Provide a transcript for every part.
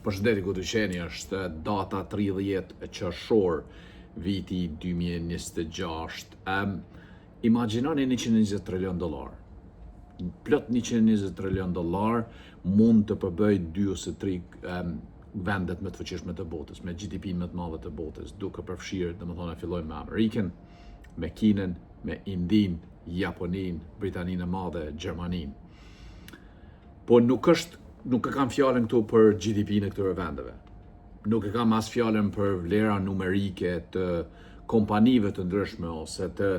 Përshëndetje ku të qeni, është data 30 qershor viti 2026. Imagjinoni $120 trilion. Plot $120 trilion mund të përbëj 2 ose 3 vendet më të fuqishme të botës, me GDP më të madhe të botës, duke përfshirë, domethënë fillojmë me Amerikën, me Kinën, me Indin, Japonin, Britaninë e Madhe, Gjermanin. Po nuk e kam fjalën këtu për GDP në këtyre vendeve. Nuk e kam as fjalën për vlera numerike të kompanive të ndryshme ose të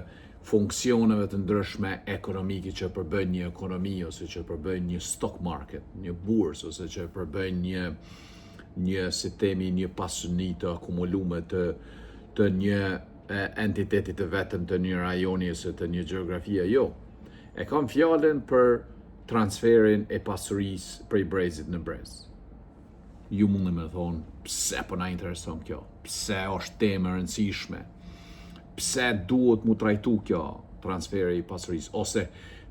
funksioneve të ndryshme ekonomike që përbëjnë një ekonomi ose që përbëjnë një stock market, një bursë ose që përbëjnë një sistemi, një pasuni të akumuluar të një entiteti të vetëm të një rajoni ose të një gjeografie. Jo. E kam fjalën për transferin e pasurisë prej brezit në brez. Ju mundi me thonë, pse po na intereson kjo? Pse është temë e rëndësishme? Pse duhet mu trajtu kjo transferi i pasurisë? Ose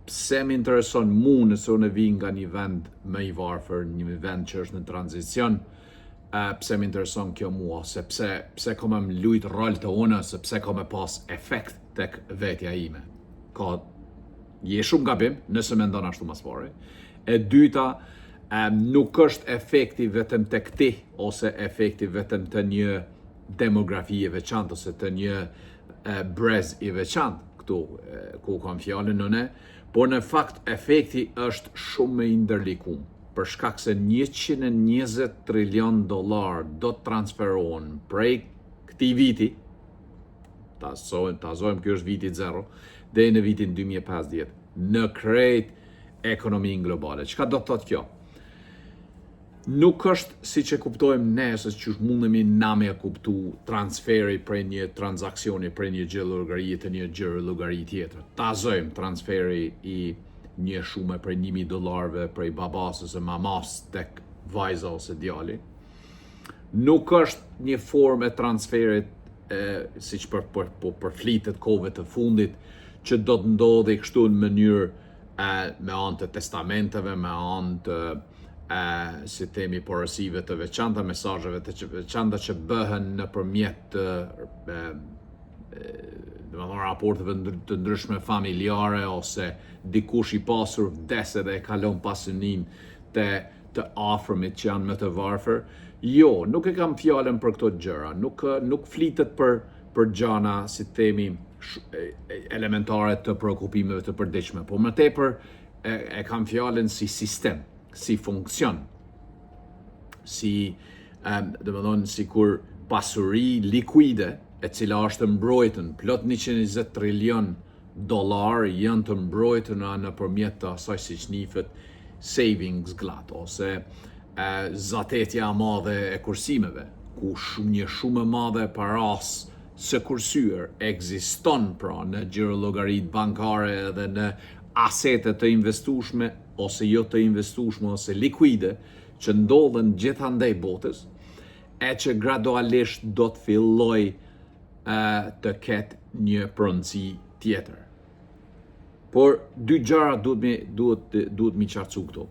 pse më intereson mu nëse unë vi nga një vend më i varfër, një vend që është në tranzicion, pse më intereson kjo mua? Ose pse ka më lujt rol të unë, ose pse ka më pas efekt tek vetja ime? Je shumë gabim, nëse me ndonë ashtu mas pare. E dyta, nuk është efekti vetëm të këti, ose efekti vetëm të një demografi e veçantë, ose të një brez i veçantë, këtu ku kam fjallën nëne, por në fakt efekti është shumë me ndërlikum, për shkak se $120 trilion do të transferohen prej këti viti, ta zojmë kjo është viti 0, dhe në vitin 2050, në krejt ekonominë globale. Çka do të thotë kjo? Nuk është si që kuptojmë ne, se që mundemi na me kuptu transferi prej një transaksioni, prej një gjellogari të një gjellogari tjetër. Ta zojmë transferi i një shume prej $1,000 prej babas ose mamas tek vajza ose djali. Nuk është një formë e transferit si që për flitet kove të fundit, që do të ndodhi kështu në mënyrë me anë të testamenteve, me anë të si temi porosive të veçanta, mesazheve të veçanta që bëhen nëpërmjet raporteve të ndryshme familjare, ose dikush i pasur vdes edhe e kalon pasunin të afërmit që janë më të varfër. Jo, nuk e kam fjalën për këto gjëra, nuk flitet për gjana, si themi, elementare të preokupimeve të përditshme, po më tepër e kam fjalën si sistem, si funksion, sikur pasuri likuide, e cila është mbrojtën, plot $120 trilion janë të mbrojtën nëpërmjet të asaj siç njihet savings glat, ose zatetja e madhe e kursimeve, ku një shumë e madhe paras së kursyer ekziston pra në gjirologaritë bankare dhe në asete të investueshme ose jo të investueshme ose likuide që ndodhen gjithandej botës, e që gradualisht do të filloj të ketë një pronësi tjetër. Por dy gjëra duhet mi qartësu këtu.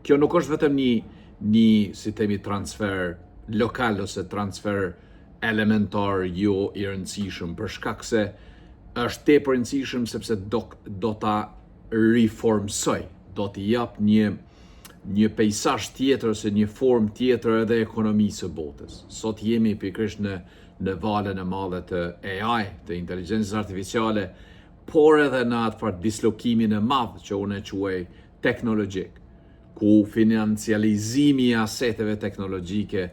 Kjo nuk është vetëm një si themi transfer lokal ose transfer elementar jo i rëndësishëm, për shkak se është tepër rëndësishëm sepse do ta reformsoj, do t'i jap një peisazh tjetër ose një formë tjetër edhe ekonomisë së botës. Sot jemi pikërisht në valën e madhe të AI, të inteligjencës artificiale, por edhe në atë dislokimin e madh që unë e quaj teknologjik, ku financializimi i aseteve teknologjike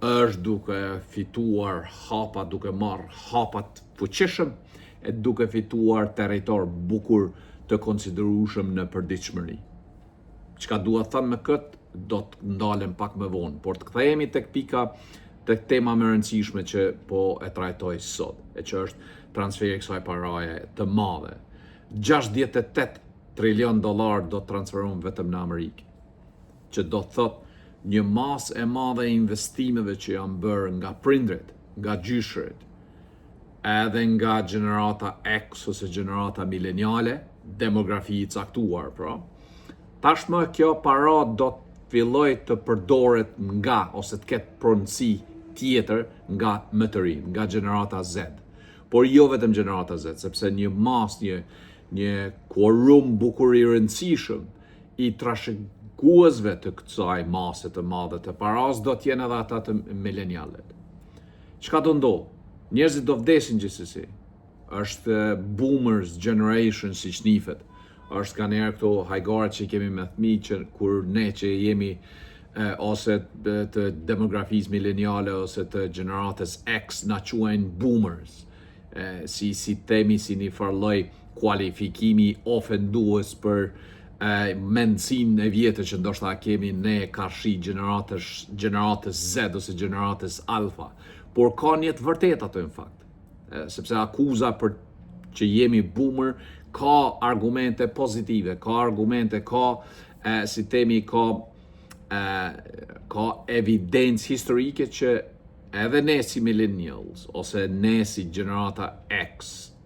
është duke fituar hapa, duke marrë hapat fuqishëm e duke fituar territor bukur të konsiderueshëm në përditshmëri. Çka dua të them me këtë, do të ndalem pak më vonë, por të kthehemi tek tema më e rëndësishme që po e trajtoj sot, e që është transferi i kësaj paraje të madhe. $68 trilion do të transferohen vetëm në Amerikë, që do të thotë një masë e madhe e investimeve që janë bërë nga prindrit, nga gjyshrit, edhe nga gjenerata X ose gjenerata mileniale, demografi i caktuar, pra. Tashmë kjo para do filloj të përdoret nga ose të ketë pronësi tjetër nga më të rinj, nga gjenerata Z. Por jo vetëm gjenerata Z, sepse një mas, një quorum bukur i rëndësishëm i trashëguesve të kësaj mase të madhe të paras do t'jenë edhe ata të milenialet. Çka do ndodh? Njerëzit do vdesin gjithsesi. Është boomers generation siç nifet. Është kanë erë këto hajgaret që kemi me fëmijë që kur ne që jemi ose të demografisë mileniale ose të gjeneratës X na quajnë boomers. Si temi si një farloj kualifikimi ofendues për mendësinë e vjetër që ndoshta kemi ne karshi gjeneratës Z ose gjeneratës Alfa. Por ka një të vërtet ato në fakt. Sepse akuza për që jemi boomer ka argumente pozitive, ka argumente, si temi, ka evidencë historike që edhe ne si millennials ose ne si gjenerata X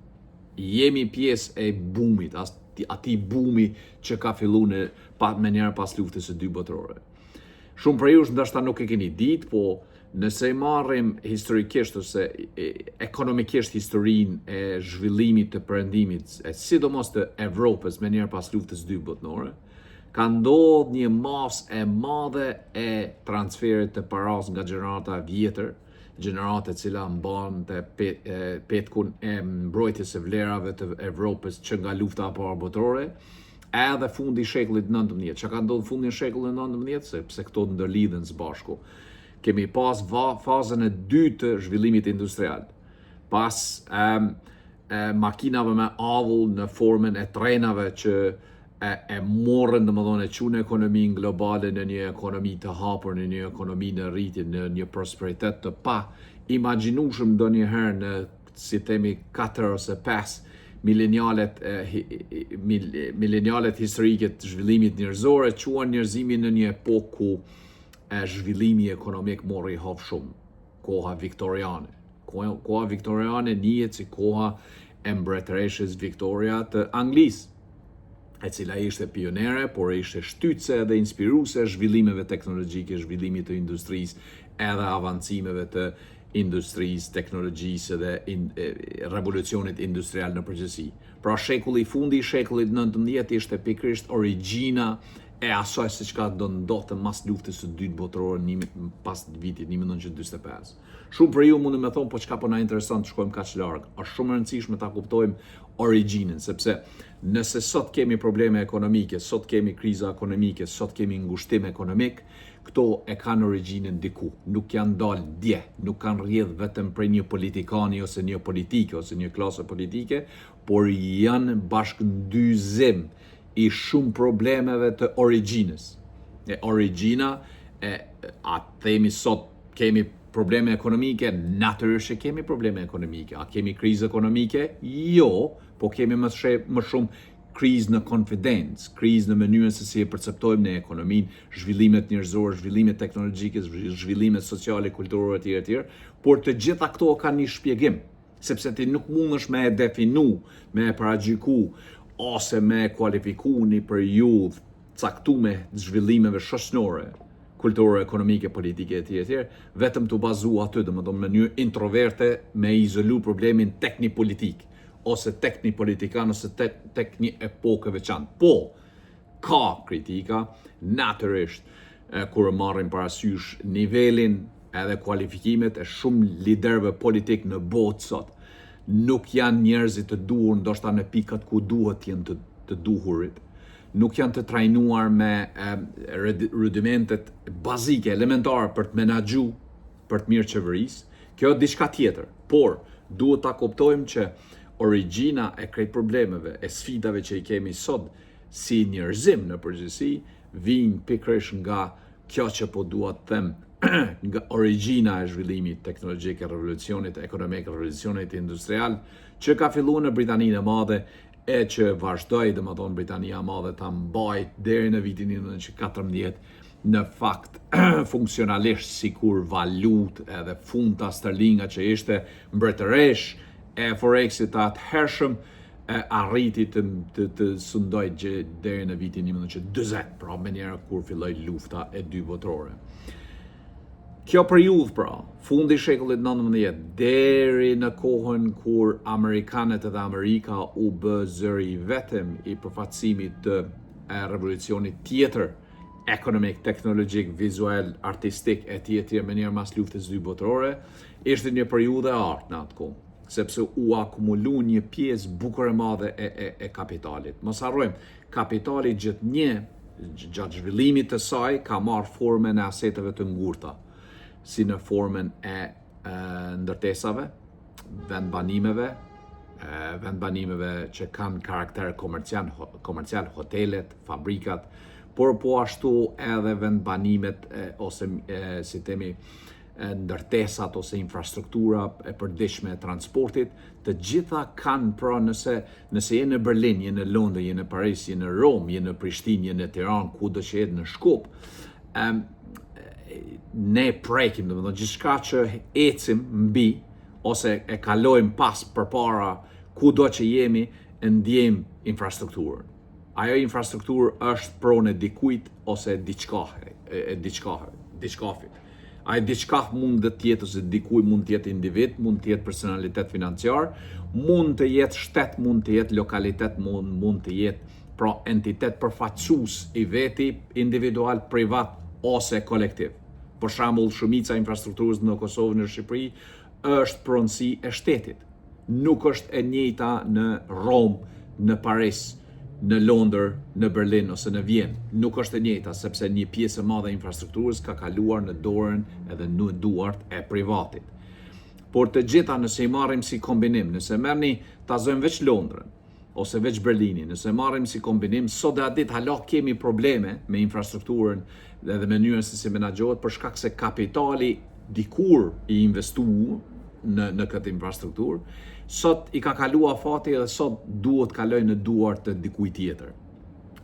jemi pjesë e boomit, ati boomi që ka fillu në mënyrë pas luftës së dy botërore. Shumë prej jush ndoshta nuk e keni ditë, po nëse marrim historikisht ose ekonomikisht historinë e zhvillimit të perëndimit, sidomos të Evropës mënyrë pas luftës së dy botërore, ka ndodhur një masë e madhe e transferit të paras nga gjenerata vjetër, gjenerata e cila mban të petkun e mbrojtjes së vlerave të Evropës që nga lufta e parë botërore, edhe fundi i shekullit 19. Çka ka ndodhur fundi i shekullit 19, sepse këto ndërlidhen së bashku. Kemi pas fazën e dytë të zhvillimit industrial. Pas makinave me avull në formën e trenave që e morën domethënë e çunë ekonominë globale në një ekonomi të hapur, në një ekonomi në rritje, në një prosperitet të pa imagjinueshëm ndonjëherë në si themi 4 ose 5 milenialet historike të zhvillimit njerëzor e quan njerëzimin në një epokë ku zhvillimi ekonomik mori hap shumë. Koha viktoriane. Koha viktoriane njihet si koha e mbretëreshës Victoria të Anglisë, e cila ishte pionere, por ishte shtytse dhe inspiruese zhvillimeve teknologjike, zhvillimit të industrisë, edhe avancimeve të industrisë, teknologjisë dhe revolucionit industrial në përgjithësi. Pra fundi i shekullit 19 ishte pikërisht origjina e asaj se çka do ndodhte mas luftës së dytë botërore pas vitit 1945. Shumë për ju mund të më thonë, po çka po na intereson të shkojmë kaq larg. Është shumë e rëndësishme ta kuptojmë origjinën, sepse nëse sot kemi probleme ekonomike, sot kemi kriza ekonomike, sot kemi ngushtim ekonomik, këto e kanë origjinën diku, nuk janë dalë dje, nuk kanë rrjedh vetëm prej një politikani ose një politike ose një klase politike, por janë bashkëndyrëzim i shumë problemeve të origjinës. Origjina, a themi sot kemi probleme ekonomike, natyrisht kemi probleme ekonomike. A kemi krizë ekonomike? Jo, po kemi më shumë krizë në konfidencë, krizë në mënyrën se si e perceptojmë në ekonominë, zhvillimet njerëzore, zhvillimet teknologjike, zhvillimet sociale, kulturore etj. Por të gjitha këto kanë një shpjegim, sepse ti nuk mundesh me e definu, me e paragjyku ose me kualifiku një periudhë caktuar zhvillimeve shoqërore, kulturore, ekonomike, politike etj. Vetëm të bazu aty, domethënë në mënyrë introverte me izolu problemin tek një politik ose tek një politikan ose tek një epokë veçantë. Po, ka kritika, natyrisht, kur marrim parasysh nivelin edhe kualifikimet e shumë liderëve politik në botë sot. Nuk janë njerëzit të duhur ndoshta në pikat ku duhet jenë të duhurit. Nuk janë të trajnuar me rudimentet bazike, elementare për të menaxhu, për të mirë qeverisë. Kjo është diçka tjetër, por duhet ta kuptojmë që origjina e krejt problemeve, e sfidave që i kemi sot si njerëzim në përgjithësi, vijnë pikërisht nga kjo që po dua të them, nga origjina e zhvillimit teknologjik, revolucionit ekonomik, revolucionit industrial, që ka filluar në Britaninë e Madhe e që vazhdoi domethënë Britania e Madhe ta mbajt deri në vitin 1914 në fakt funksionalisht sikur valutë edhe funta sterlinga që ishte mbretëresh e Forexit të atëhershëm arriti të sundoj deri në vitin 1940, pra me njerë kur filloi lufta e dy botërore. Kjo periudhë pra, fundi i shekullit 19 deri në kohën kur Amerikanët edhe Amerika u bë zëri vetëm i përfaqësimit të revolucionit tjetër, ekonomik, teknologjik, vizual, artistik e tjetër me njerë mas luftës dy botërore, ishte një periudhë e artë në atë kohë, sepse u akumulu një pjesë bukur e madhe e kapitalit. Mos harrojmë, kapitali gjatë zhvillimit të saj ka marrë formën e aseteve të ngurta, si në formën e ndërtesave, vendbanimeve që kanë karakter komercial, hotelet, fabrikat, por po ashtu edhe vendbanimet ose si themi ndërtesat ose infrastruktura e përditshme e transportit, të gjitha kanë pra nëse je në Berlin, je në Londër, je në Paris, je në Rom, je në Prishtinë, je në Tiranë, kudo që je në Shkup, ne prekim, domethënë gjithçka që ecim mbi ose e kalojmë pas përpara kudo që jemi, ndjejmë infrastrukturën. Ajo infrastrukturë është pronë e dikujt ose diçkafit. Ai diçka mund të jetë ose dikuj mund të jetë individ, mund të jetë personalitet financiar, mund të jetë shtet, mund të jetë lokalitet, mund të jetë pra entitet përfaqësues i veti, individual, privat ose kolektiv. Për shembull, shumica e infrastrukturës në Kosovë, në Shqipëri, është pronësi e shtetit. Nuk është e njëjta në Rom, në Paris, në Londër, në Berlin ose në Vjenë. Nuk është e njëjta, sepse një pjesë e madhe e infrastrukturës ka kaluar në dorën edhe në duart e privatit. Por të gjitha nëse i marrim si kombinim, nëse merrni ta zojmë veç Londrën ose veç Berlinin, nëse marrim si kombinim, sot dhe ditë hala kemi probleme me infrastrukturën dhe mënyrën se si menaxhohet për shkak se kapitali dikur i investuar në këtë infrastrukturë, sot i ka kalua fati dhe sot duhet kaloj në duart të dikujt tjetër.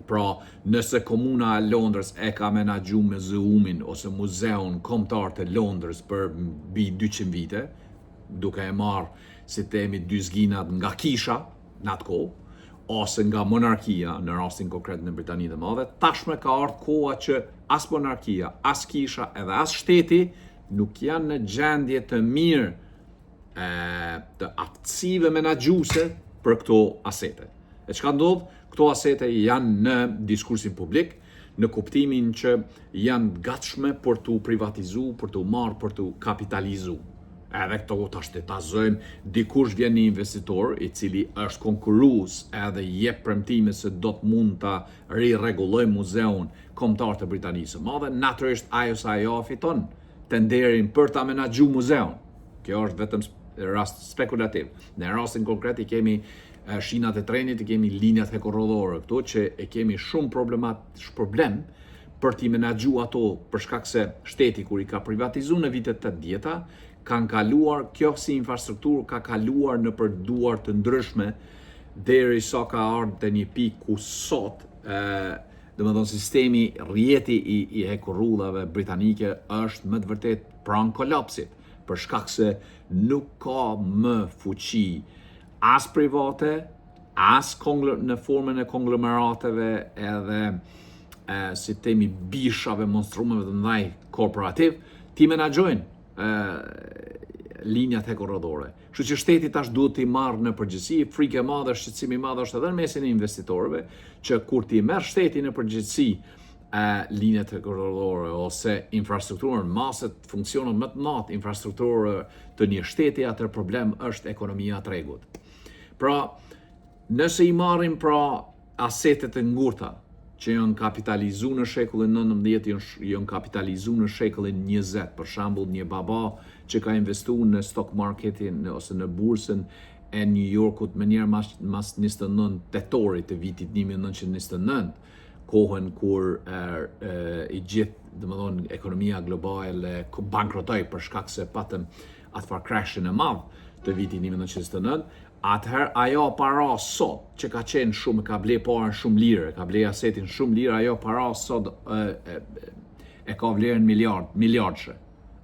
Pra, nëse komuna e Londrës e ka menaxhu muzeumin ose muzeun kombëtar të Londrës për mbi 200 vite, duke e marrë si themi dy zginat nga kisha në atë kohë, ose nga monarkia në rastin konkret në Britaninë e Madhe, tashme ka ardhur koha që as monarkia, as kisha edhe as shteti nuk janë në gjendje të mirë të aftësive menaxhuese për këto asete. E çka ndodh? Këto asete janë në diskursin publik, në kuptimin që janë gatshme për t'u privatizu, për t'u marrë, për t'u kapitalizu. Edhe këto tash të tazojmë, dikush vjen një investitor i cili është konkurrues edhe jep premtime se do të mund ta rirregullojë muzeun kombëtar të Britanisë së Madhe, natyrisht ajo fiton tenderin për ta menaxhuar muzeun. Kjo është vetëm rast spekulativ. Në rastin konkret i kemi shinat e trenit, i kemi linjat hekurrodhore, këto që e kemi shumë problem për t'i menaxhuar ato për shkak se shteti kur i ka privatizuar në vitet 80-ta, kanë kaluar, kjo si infrastrukturë ka kaluar në për duar të ndryshme derisa ka ardhur te një pikë ku sot domethënë sistemi rrjeti i hekurrudhave britanike është më të vërtet pranë kolapsit, për shkak se nuk ka më fuqi as private, as në formën e konglomerateve edhe si themi bishave, monstrumeve të mëdhaj korporativ, ti menaxhojnë linjat hekurrodhore. Kështu që shteti tash duhet t'i marrë në përgjithësi, frikë e madhe, shqetësimi i madh është edhe në mesin e investitorëve, që kur ti merr shteti në përgjithësi linjat hekurrodhore ose infrastrukturën, maset funksionon më të madh infrastrukturë të një shteti, atë problem është ekonomia e tregut. Pra, nëse i marrim pra asetet e ngurta që janë kapitalizuar në shekullin 19, janë kapitalizuar në shekullin 20, për shembull një baba që ka investuar në stock marketin ose në bursën e New Yorkut më njëherë mas 29 tetorit të vitit 1929, kohën kur i gjithë, domethënë, ekonomia globale bankrotoi për shkak se patëm atë crashin e madh të vitit 1929. Atëherë ajo para sot që ka qenë shumë, ka ble parën shumë lirë, ka ble asetin shumë lirë, ajo para sot e ka vlerën miliardshë.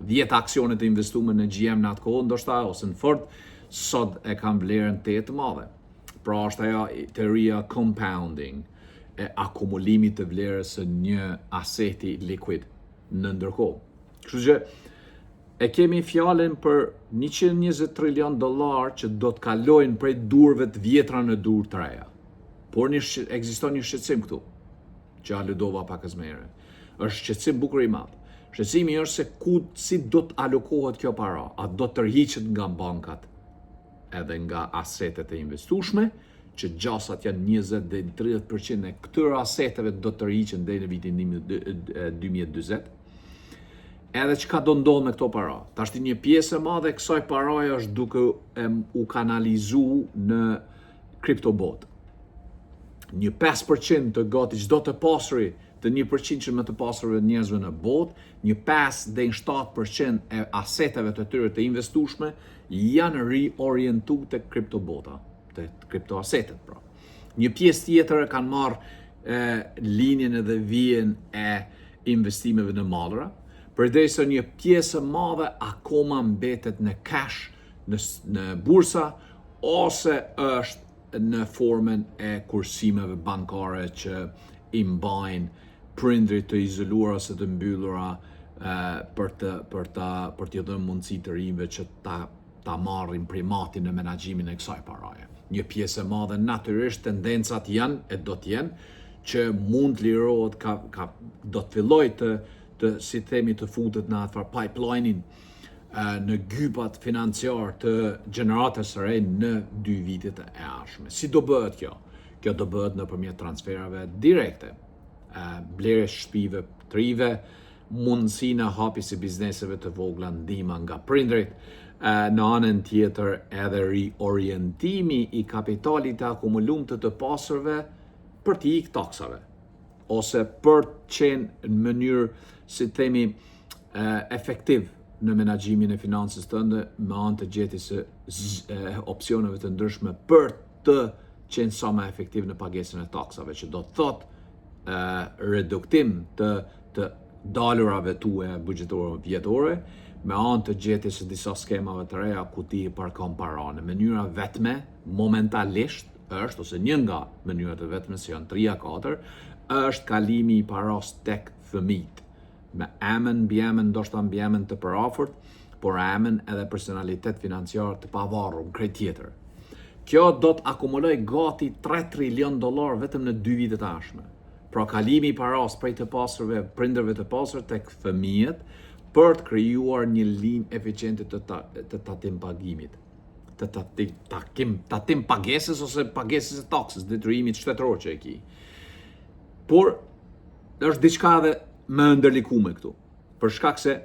10 aksionet e investuar në GM në atë kohë, ndoshta ose në Ford, sot e kanë vlerën 8 të madhe. pra është ajo teoria compounding, e akumulimit të vlerës së një aseti likuid në ndërkohë. Kështu që e kemi fjalën për 120 trilion dollar që do të kalojnë prej durve të vjetra në dur të reja. Por ekziston një shqetësim këtu, që aludova pak më herë. Është shqetësim bukur i madh. Shqetësimi është se si do të alokohet kjo para, a do të tërhiqet nga bankat edhe nga asetet e investueshme, që gjasat janë 20 deri në 30% e këtyre aseteve do të tërhiqen deri në vitin 2040. Edhe çka do ndodh me këto para? Tash një pjesë e madhe e kësaj paraje është duke u kanalizu në kriptobot. Një 5% të gati çdo të pasuri të 1% më të pasurve njerëzve në botë, një 5 deri në 7% e aseteve të tyre të investueshme janë riorientu të kriptobota, të kriptoasetet pra. Një pjesë tjetër kanë marrë linjen edhe vijen e investimeve në mallra, përderisa një pjesë e madhe akoma mbetet në cash, në bursa, ose është në formën e kursimeve bankare që i mbajnë prindrit të izoluar ose të mbyllura për t'i dhënë mundësi të rinjve që ta marrin primatin në menaxhimin e kësaj paraje. Një pjesë e madhe natyrisht tendencat janë e do të jenë që mund të lirohet do të filloj të si themi të futet në atë pipeline-in në gypat financiar të gjeneratës së re në 2 vitet e ardhshme. Si do bëhet kjo? Kjo do bëhet nëpërmjet transferave direkte, blerje shtëpive të rive, mundësinë e hapjes së bizneseve të vogla, ndihma nga prindrit, në anën tjetër edhe riorientimi i kapitalit të akumulumit të pasurve për t'i ikë taksave, ose për të qenë në mënyrë, si themi, efektiv në menaxhimin e financës tënde me anë të gjetjes së opsioneve të ndryshme për të qenë sa më efektiv në pagesën e taksave, që do të thotë reduktim të dalurave tuaja buxhetore vjetore, me anë të gjetjes së disa skemave të reja ku ti parkon para. Në mënyra vetme, momentalisht është, ose një nga mënyrat e vetme, se janë 3-4, është kalimi i paras tek fëmijët, me emën, ndoshta mbi emën të përafërt, por emën edhe personalitet financiar të pavarur, krejt tjetër. Kjo do të akumuloj gati 3 trilion dollar vetëm në 2 vitet e ardhshme. Pra kalimi i paras prej të pasurve, prindërve të pasur tek fëmijët, për të krijuar një linjë eficiente të tatim pagimit, të tatim pagesës ose pagesës e taksës, detyrimit shtetëror që e ki. Por është diçka edhe më ndërlikume këtu, për shkak se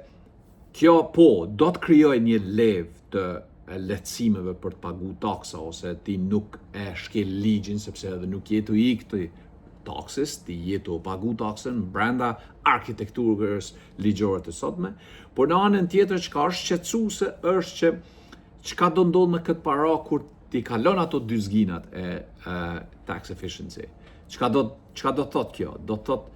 kjo do të krijojë një levë të lehtësimeve për të pagu taksa, ose ti nuk e shkel ligjin, sepse edhe nuk jetu i këtë taksës, ti jetu pagu taksën brenda arkitekturës ligjore të sotme, por në anën tjetër çka është shqetësuese është që çka do ndodh me këtë para kur ti kalon ato 2 zginat e tax efficiency. Çka do thot kjo? Do thot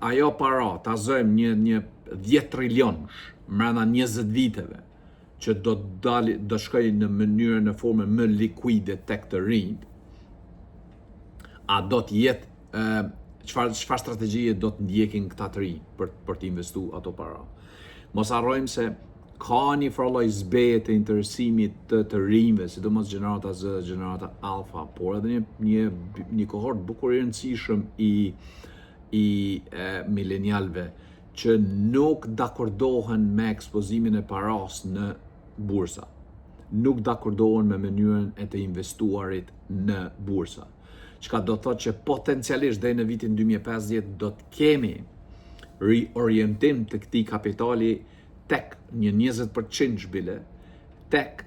ajo para ta zojmë një 10 trilionsh brenda 20 viteve, që do shkojë në mënyrë në formën më likuide tek të rinjt, a do të jetë çfarë strategjie do të ndjekin këta të rinj për të investuar ato para. Mos harrojmë se ka një farloj zbeje të interesimit të rinjve, sidomos gjenerata Z, gjenerata Alfa, por edhe një kohort bukur i rëndësishëm i milenialve që nuk dakordohen me ekspozimin e paras në bursa, nuk dakordohen me mënyrën e të investuarit në bursa. Çka do thotë që potencialisht deri në vitin 2050 do të kemi riorientim të këtij kapitali tek një 20% zhbile, tek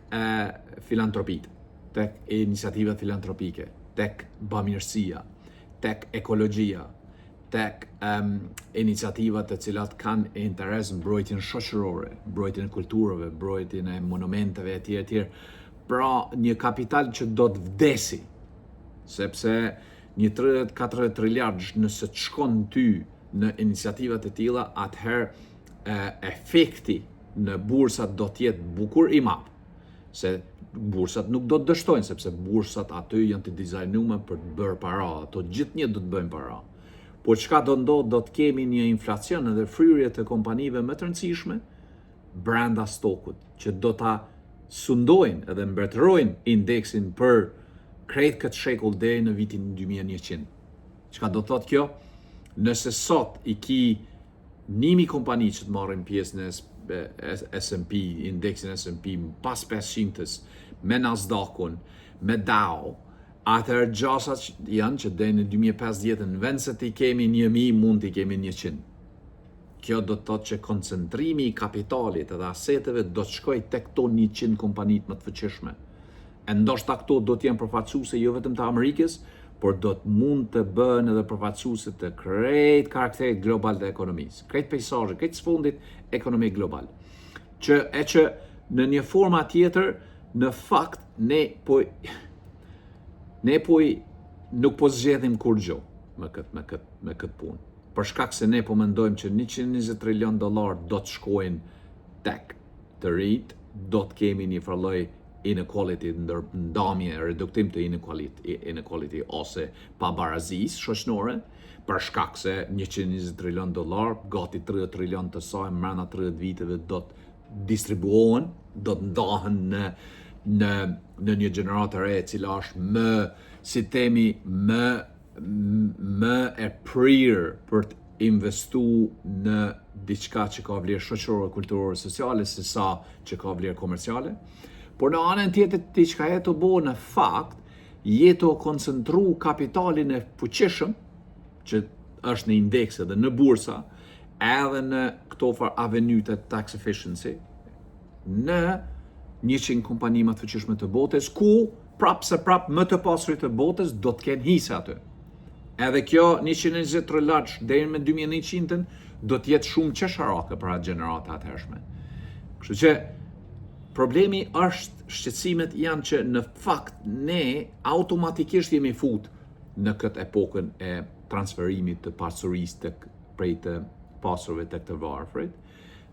filantropit, tek iniciativat filantropike, tek bamirësia, tek ekologjia, tek iniciativat të cilat kanë interes në mbrojtjen shoqërore, mbrojtjen e kulturave, mbrojtjen e monumenteve etj. Pra një kapital që do të vdesi, sepse një 30-40 triliardësh nëse të shkon ty në iniciativat e tilla, atëherë efekti në bursa do të jetë bukur i madh. se bursat nuk do të dështojnë, sepse bursat aty janë të dizajnuar për të bërë para, ato gjithnjë do të bëjnë para. Po çka do ndodh, do të kemi një inflacion edhe fryrje të kompanive më të rëndësishme brenda stokut, që do ta sundojnë edhe mbretërojnë indeksin për krejt këtë shekull deri në vitin 2100. Çka do thotë kjo? Nëse sot i ki 1000 kompani që të marrin pjesë në S&P, indeksin S&P pas 500-s, me Nasdaqun, me Dow, atëherë gjasat janë që deri në 2050 në vend se të kemi 1000, mund të kemi 100. Kjo do të thotë që koncentrimi i kapitalit edhe aseteve do të shkojë tek to 100 kompanitë më të fuqishme. E ndoshta këto do të jenë përfaqësuese jo vetëm të Amerikës, por do të mund të bëhen edhe përfaqësuese të krejt karakterit global të ekonomisë, krejt peizazhit, krejt sfondit ekonomik global. Që në një forma tjetër, në fakt ne po nuk po zgjedhim kur gjë me këtë punë. Për shkak se ne po mendojmë që 120 trilion dollar do të shkojnë tek të rit, do të kemi një farloj inequality, ndërmjet, reduktim të inequality ose pabarazisë shoqërore, për shkak se 120 trilion dollar, gati 30 trilion të saj mbrana 30 viteve do të distribuohen, do të ndahen në një gjenerat e re e cila është më, si themi, më e prirë për të investu në diçka që ka vlerë shoqërore, kulturore, sociale, se sa që ka vlerë komerciale. Por në anën tjetër, diçka e të bo në fakt, jeto koncentru kapitalin e fuqishëm, që është në indekse dhe në bursa, edhe në këto avenyet e tax efficiency, në 100 kompani më të fuqishme të botës, ku prap më të pasurit të botës do të kenë hise aty. Edhe kjo 120 trillarç deri me 2100-ën do të jetë shumë qesharake për atë gjenerata të hershme. Kështu që problemi është, shqetësimet janë që në fakt ne automatikisht jemi fut në këtë epokën e transferimit të pasurisë prej të pasurve tek të varfrit,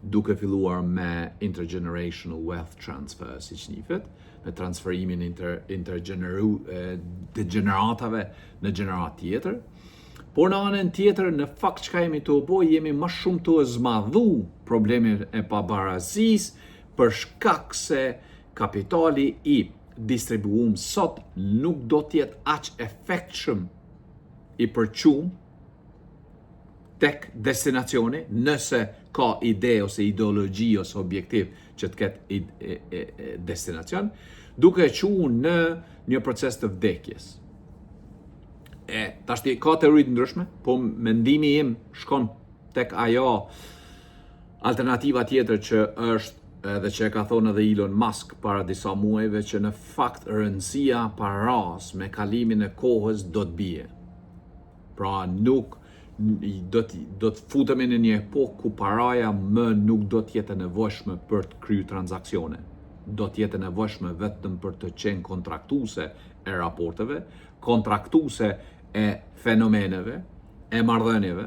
duke filluar me intergenerational wealth transfer, si që njihet, me transferimin të gjeneratave në gjenerat tjetër. Por në anën tjetër, në fakt që ka jemi të bëj, jemi më shumë të zmadhu problemin e pabarazisë, për shkak se kapitali i distribuum sot nuk do t'jetë aq efektshëm i përqum tek destinacioni, nëse ka ide ose ideologji ose objektiv që të ketë destinacion, duke qenë në një proces të vdekjes. Tashti ka teori të ndryshme, po mendimi im shkon tek ajo alternativa tjetër që është edhe që e ka thonë edhe Elon Musk para disa muajve, që në fakt rëndësia paras me kalimin e kohës do të bie. Pra nuk do të futemi në një epokë ku paraja më nuk do të jetë e nevojshme për të kryer transaksione. Do të jetë e nevojshme vetëm për të qenë kontraktuese e raporteve, kontraktuese e fenomeneve, e marrëdhënieve,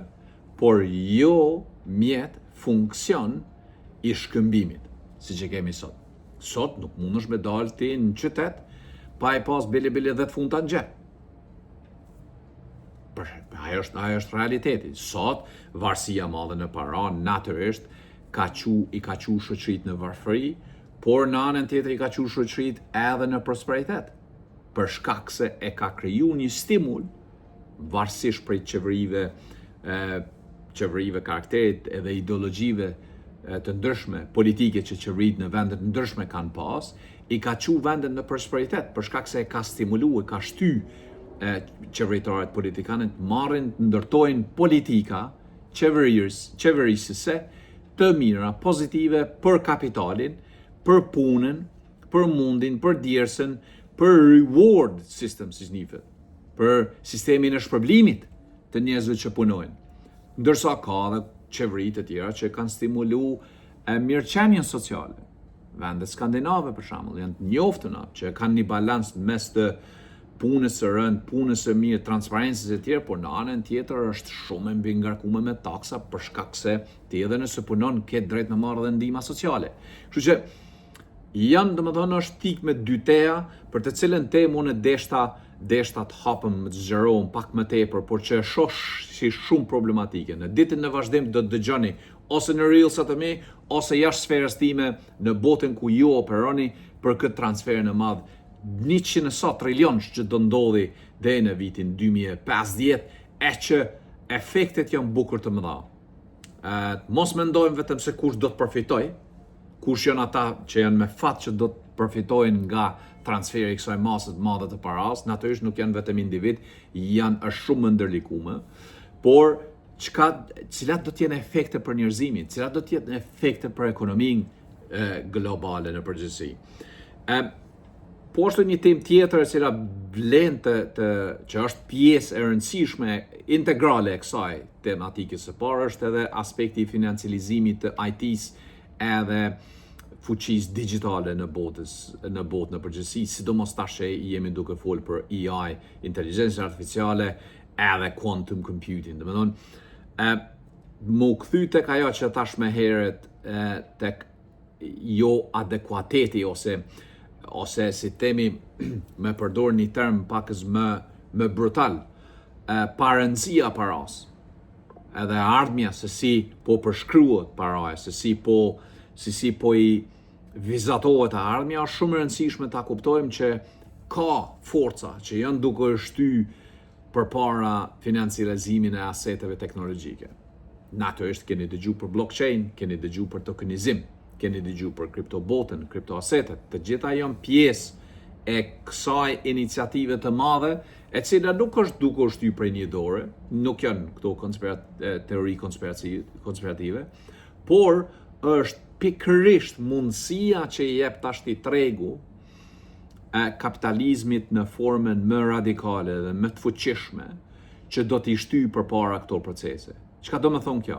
por jo mjet funksion i shkëmbimit, si që kemi sot. Sot nuk mundesh me dalë ti në qytet pa e pas bili 10 funta në xhep. Ajo është realiteti. Sot, varësia madhe në para, natyrisht, i ka qu shoqëritë në varfëri, por në anën tjetër i ka qu shoqëritë edhe në prosperitet. Për shkak se e ka kriju një stimul, varësisht prej qeverive karakterit edhe ideologjive të ndryshme, politike që qeveritë në vendet ndryshme kanë pas, i ka qu vendet në prosperitet, për shkak se e ka stimulu, e ka shty qeveritarët politikanët marrin, ndërtojnë politika qeverisëse të mira, pozitive për kapitalin, për punën, për mundin, për djersën, për reward system, si njihet, për sistemin e shpërblimit të njerëzve që punojnë. Ndërsa ka dhe qeveritë të tjera që kanë stimulu mirëqenien sociale. Vendet skandinave, për shembull, janë të njoftuna që kanë një balans mes të punës së rënd, punës së mirë, transparencës e tjerë, por në anën tjetër është shumë e mbi ngarkuar me taksa për shkak se ti edhe nëse punon ke drejt me marrë dhe ndihma sociale. Kështu që janë domethënë është tik me dy teja për të cilën te unë deshta të hapëm të zgjerohem pak më tepër, por që shoh si shumë problematike. Në ditën e vazhdim do të dëgjoni ose në Reelsat e mi, ose jashtë sferës time në botën ku ju operoni për këtë transferin e madh 100 trilion që do ndodhi deri në vitin 2050, e që efektet janë bukur të mëdha. Mos mendojmë vetëm se kush do të përfitoj, kush janë ata që janë me fat që do të përfitojnë nga transferi i kësaj mase të madhe të paras. Natyrisht nuk janë vetëm individ, janë shumë më ndërlikuar, por cilat do të jenë efekte për njerëzimin, cilat do të jenë efekte për ekonominë globale në përgjithësi. Po është një temë tjetër e cila vlen që është pjesë e rëndësishme integrale e kësaj tematikës. Së parë është edhe aspekti i financializimit të IT-s edhe fuqisë digjitale në botë në përgjithësi, sidomos tash që jemi duke folur për AI, inteligjencë artificiale edhe quantum computing. Domethënë, më kthy tek ajo që thash më herët, tek jo adekuateti ose si temi me përdor një term pakës më brutal, parëndësia paras, edhe ardhmja se si po përshkruhet paraja, se si po i vizatohet e ardhmja, është shumë e rëndësishme ta kuptojmë që ka forca që janë duke shty përpara financializimin e aseteve teknologjike. Natyrisht keni dëgju për blockchain, keni dëgju për tokenizim, keni dëgju për kriptobotën, kriptoasetet. Të gjitha janë pjesë e kësaj iniciative të madhe, e cila nuk është duke u shtyr prej një dore, nuk janë këto teori konspirative, por është pikërisht mundësia që i jep tashti tregu kapitalizmit në formën më radikale dhe më të fuqishme që do t'i shtyj përpara këto procese. Çka do më thonë kjo?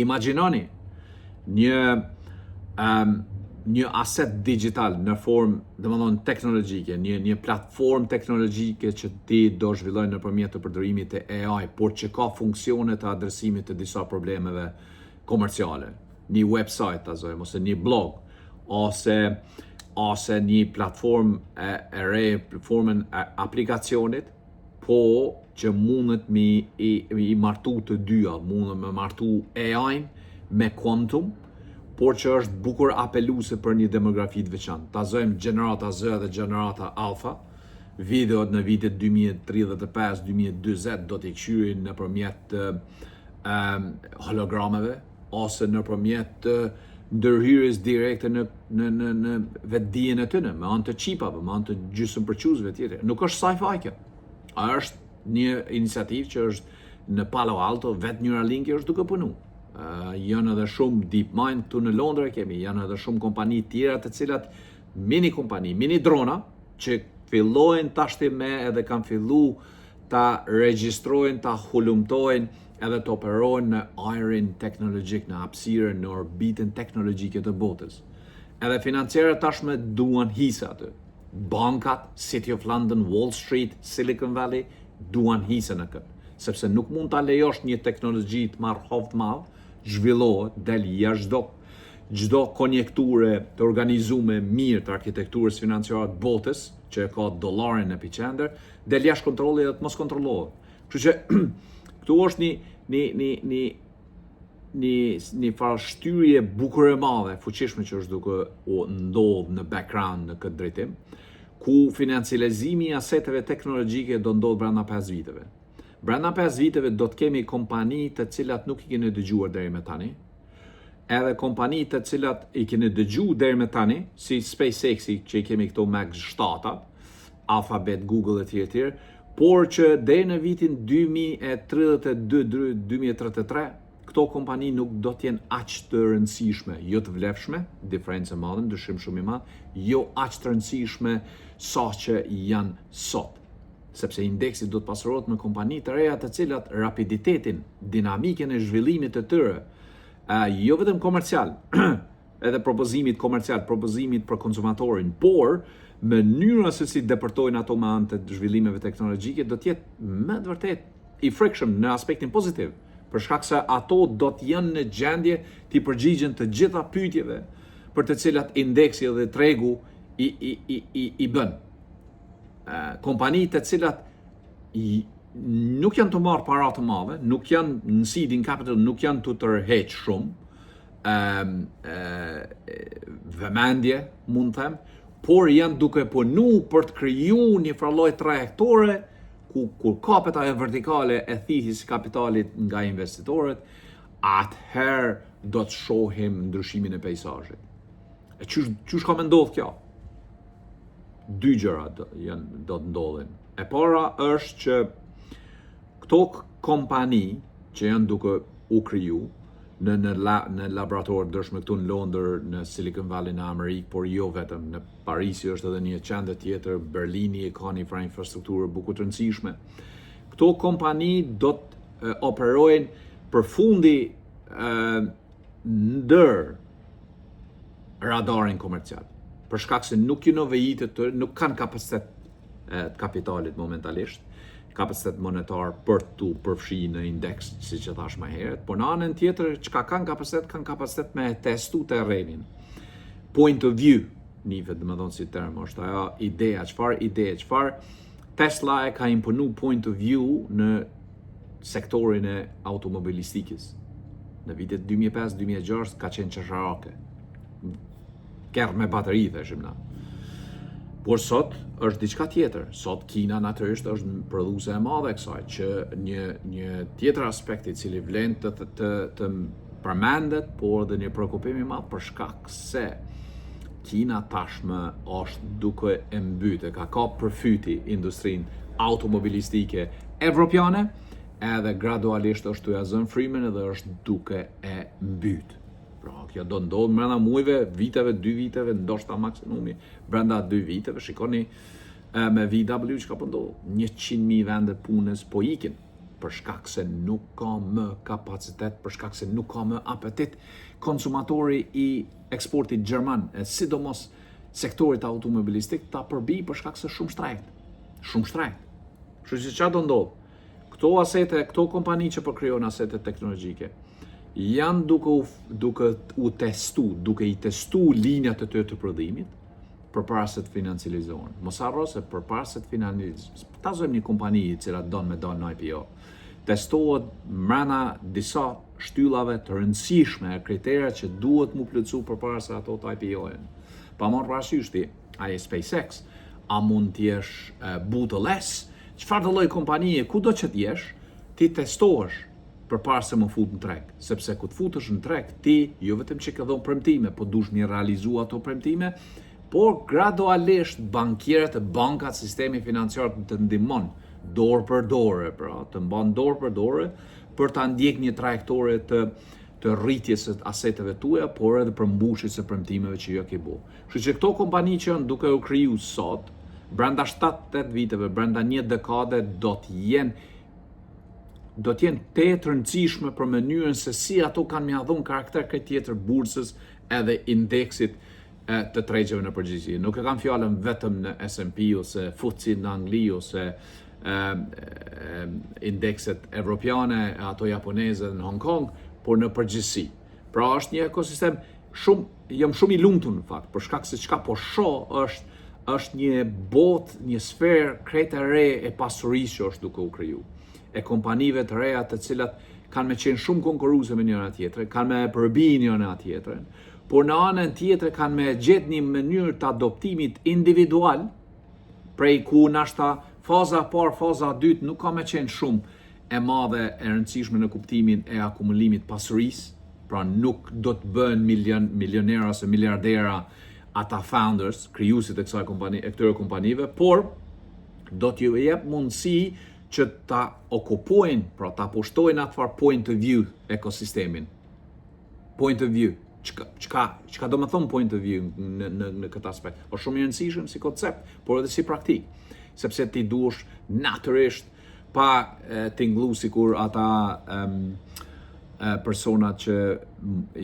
Imagjinoni një aset digital në formë, domethënë teknologjike, një platformë teknologjike që ti do zhvilloj nëpërmjet të përdorimit të AI, por që ka funksione të adresimit të disa problemeve komerciale. Një website, ose një blog, ose një platformë e re, platformën e aplikacionit, po që mundet i martu të dyja, mundet me martu AI-n me quantum, por që është bukur apeluese për një demografi të veçantë. Ta zojmë gjenerata Z dhe gjenerata Alpha, videot në vitet 2035-2020 do t'i këshyrin nëpërmjet hologrameve, ose nëpërmjet ndërhyrjes direkte në vetdijen e tyre, me anë të çipave, me anë të gjysmëpërqyesve tjetër. Nuk është sci-fi kjo. Është një iniciativë që është në Palo Alto, vetë Neuralink është duke punu. Janë edhe shumë DeepMind këtu në Londër kemi, janë edhe shumë kompani tjera të cilat mini kompani, mini drona, që fillojnë tashti edhe kanë fillu ta regjistrojnë, ta hulumtojnë edhe të operojnë në ajrin teknologjik, në hapësirën, në orbitën teknologjike të botës. Edhe financiarët tashme duan hisa aty. Bankat, City of London, Wall Street, Silicon Valley, duan hisa në këtë. Sepse nuk mund ta lejosh një teknologji të marrë hovë të madh, zhvillohet, del jashtë çdo konjekture të organizuar mirë të arkitekturës financiare të botës, që ka dollarin në epicenter, del jashtë kontrolli dhe të mos kontrollohet. Kështu që këtu është një farë shtyrje bukur e madhe, fuqishme që është duke u ndodh në background në këtë drejtim, ku financializimi i aseteve teknologjike do ndodh brenda 5 viteve. Brenda 5 viteve do të kemi kompani të cilat nuk i keni dëgjuar deri më tani, edhe kompani të cilat i keni dëgjuar deri më tani, si SpaceX që i kemi këto Max 7, Alphabet, Google e tjerë, por që deri në vitin 2032-2033, këto kompani nuk do të jenë aq të rëndësishme, jo të vlefshme, diferencë e madhe, ndryshim shumë i madh, jo aq të rëndësishme sa që janë sot. Sepse indeksi do të pasurohet me kompani të reja të cilat rapiditetin, dinamikën e zhvillimit të tyre, jo vetëm komercial, edhe propozimit komercial, propozimit për konsumatorin, por mënyra se si depërtojnë ato me anë të zhvillimeve teknologjike do të jetë me të vërtet i frikshëm në aspektin pozitiv, për shkak se ato do të jenë në gjendje të përgjigjen të gjitha pyetjeve për të cilat indeksi dhe tregu i bën. Kompani të cilat nuk janë të marrë para të madhe, nuk janë në seeding capital, nuk janë të tërheq shumë, vëmendje, mund të them, por janë duke punu për të kriju një farloj trajektore kur kapet ajo vertikale e thithjes kapitalit nga investitorët, atëherë do të shohim ndryshimin e peizazhit. E qysh ka me ndodh kjo? Dy gjëra do të ndodhin. E para është që këto kompani që janë duke u kriju në laboratorë ndryshme këtu në Londër, në Silicon Valley në Amerikë, por jo vetëm, në Parisi është edhe një qendër tjetër, Berlini e ka një infrastrukturë bukur të rëndësishme. Këto kompani do të operojnë përfundi ndër radarin komercial. Për shkak se nuk nuk kanë kapacitet të kapitalit momentalisht, kapacitet monetar për të përfshi në indeks, siç e thash më herët, por në anën tjetër çka kanë kapacitet me testu terrenin. Point of view, nivet domethënë si term është ajo ideja, çfarë Tesla e ka imponu point of view në sektorin e automobilistikës. Në vitet 2005-2006 ka qenë çesharake. Kerr me bateri, thashim na. Por sot është diçka tjetër. Sot Kina natyrisht është prodhuese e madhe e kësaj, që një tjetër aspekt i cili vlen të përmendet, por edhe një shqetësim i madh për shkak se Kina tashmë është duke e mbytë, ka përfyti industrinë automobilistike evropiane, edhe gradualisht është të jazën frymën edhe është duke e mbytë. Pra, kjo do ndodhë brenda muajve, viteve, 2 viteve, ndoshta maksimumi brenda 2 viteve. Shikoni me VW që ka po ndodhë, 100.000 vende punës po ikin, për shkak se nuk ka më kapacitet, për shkak se nuk ka më apetit konsumatori i eksportit gjerman, e sidomos sektorit automobilistik ta përbi për shkak se shumë shtrejt. Kështu që çfarë do ndodhë? Këto kompani që po krijojnë asete teknologjike janë duke i testu linjat e tyre të prodhimit përpara se të financializohen. Mos harro se përpara se të financializohen, ta zojmë një kompani e cila don me dalë në IPO, testohet mbrana disa shtyllave të rëndësishme e kriteret që duhet mu plotësu përpara se ato të IPO-en. Pa marrë parasysh ti, ai SpaceX, a mund t'jesh Bootles, çfarë do lloj kompanie, kudo që t'jesh, ti testohesh përpara se më fut në treg, sepse kur të futesh në treg, ti jo vetëm që ke dhënë premtime, po dush mi realizu ato premtime, por gradualisht bankierët e bankat, sistemi financiar të ndihmon dorë për dorë, pra, të mban dorë për dorë për ta ndjek një trajektore të rritjes së aseteve tuaja, por edhe për mbushjes së premtimeve që ju ke bërë. Kështu që këto kompani që janë duke u kriju sot, brenda 7-8 viteve, brenda një dekade do të jenë të rëndësishme për mënyrën se si ato kanë mja dhënë karakter këtë tjetër bursës edhe indeksit të tregjeve në përgjithësi. Nuk e kam fjalën vetëm në S&P ose FTSE në Angli ose indekset evropiane, ato japoneze në Hong Kong, por në përgjithësi. Pra është një ekosistem jam shumë i lumtur në fakt, për shkak se çka po shoh është një botë, një sferë krejt e re e pasurisë që është duke u kriju. E kompanive të reja të cilat kanë me qenë shumë konkurruese me njëra tjetrën, kanë me përbi njëra tjetrën, por në anën tjetër kanë me gjetë një mënyrë të adoptimit individual, prej ku nashta faza parë, faza dytë nuk ka me qenë shumë e madhe e rëndësishme në kuptimin e akumulimit pasurisë, pra nuk do të bën milionera ose miliardera ata founders, krijuesit e këtyre kompanive, por do t'ju jep mundësi që ta okupojnë, pra ta pushtojnë atë farë point of view ekosistemin. Point of view. Çka do më thonë point of view në këtë aspekt? O shumë i rëndësishëm si koncept, por edhe si praktik. Sepse ti duhesh natyrisht pa tingëllu sikur ata personat që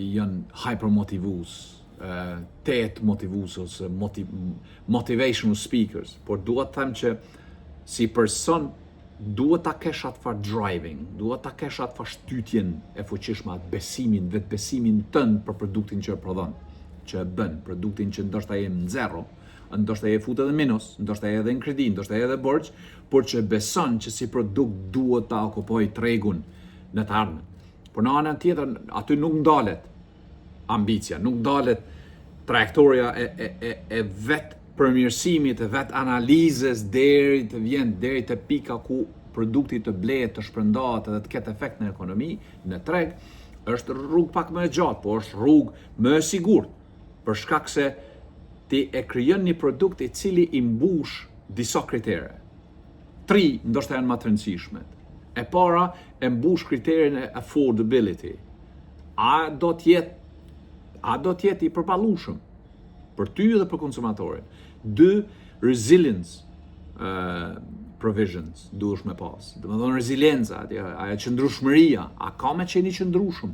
janë hypermotivues, motivues ose motivational speakers, por duhet të them që si person duhet ta kesh atë far driving, duhet ta kesh atë far shtytjen e fuqishme, atë besimin, vetë besimin tënd për produktin që e prodhon. që e bën, produktin që ndoshta je në zero, ndoshta je fut edhe minus, ndoshta je edhe në kredi, ndoshta je edhe borx, por që beson që si produkt duhet ta okupoj tregun në të ardhmen. Por në anën tjetër, aty nuk ndalet ambicia, nuk ndalet trajektoria e vet përmirësimit, e vet analizës deri te pika ku produkti të blehet, të shpërndahet edhe të ketë efekt në ekonomi, në treg, është rrugë pak më e gjatë, po është rrugë më e sigurt, për shkak se ti e krijon një produkt i cili i mbush disa kritere. 3 ndoshta janë më të rëndësishmet. E para e mbush kriterin e affordability. A do të jetë i përballueshëm për ty dhe për konsumatorin. 2, resilience provisions duhesh me pas. Do të thonë rezilienca, ajo qëndrueshmëria, a ka me qenë i qëndrueshëm?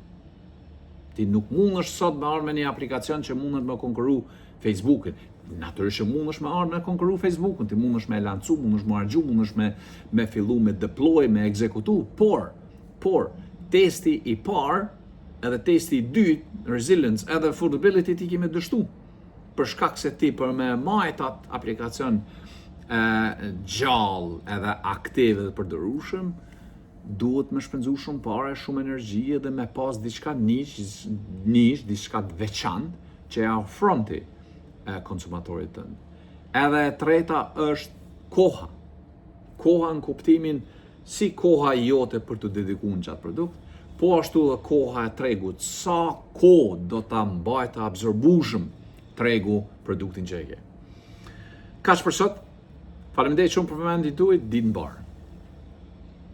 Ti nuk mundesh sot me ardh me një aplikacion që mundet me konkurru Facebookin. Natyrisht që mundesh me ardh me konkurru Facebookun, ti mundesh me lancu, mundesh me harxhu, mundesh me fillu me deploy, me ekzekutu, por testi i parë edhe testi i dytë, resilience edhe affordability ti ke me dështu. Për shkak se ti për me majt atë aplikacion gjallë edhe aktiv edhe përdorueshëm, duhet me shpenzu shumë pare, shumë energji dhe me pas diçka niche, diçka të veçantë që ja ofron ti konsumatorit tënd. Edhe e treta është koha. Koha në kuptimin si koha jote për të dedikuar në qatë produkt, po ashtu dhe koha e tregut, sa kohë do ta mbajë të absorbueshëm tregu produktin që e ke. Kaq për sot. Faleminderit shumë për vëmendjen tuaj, ditë mbar.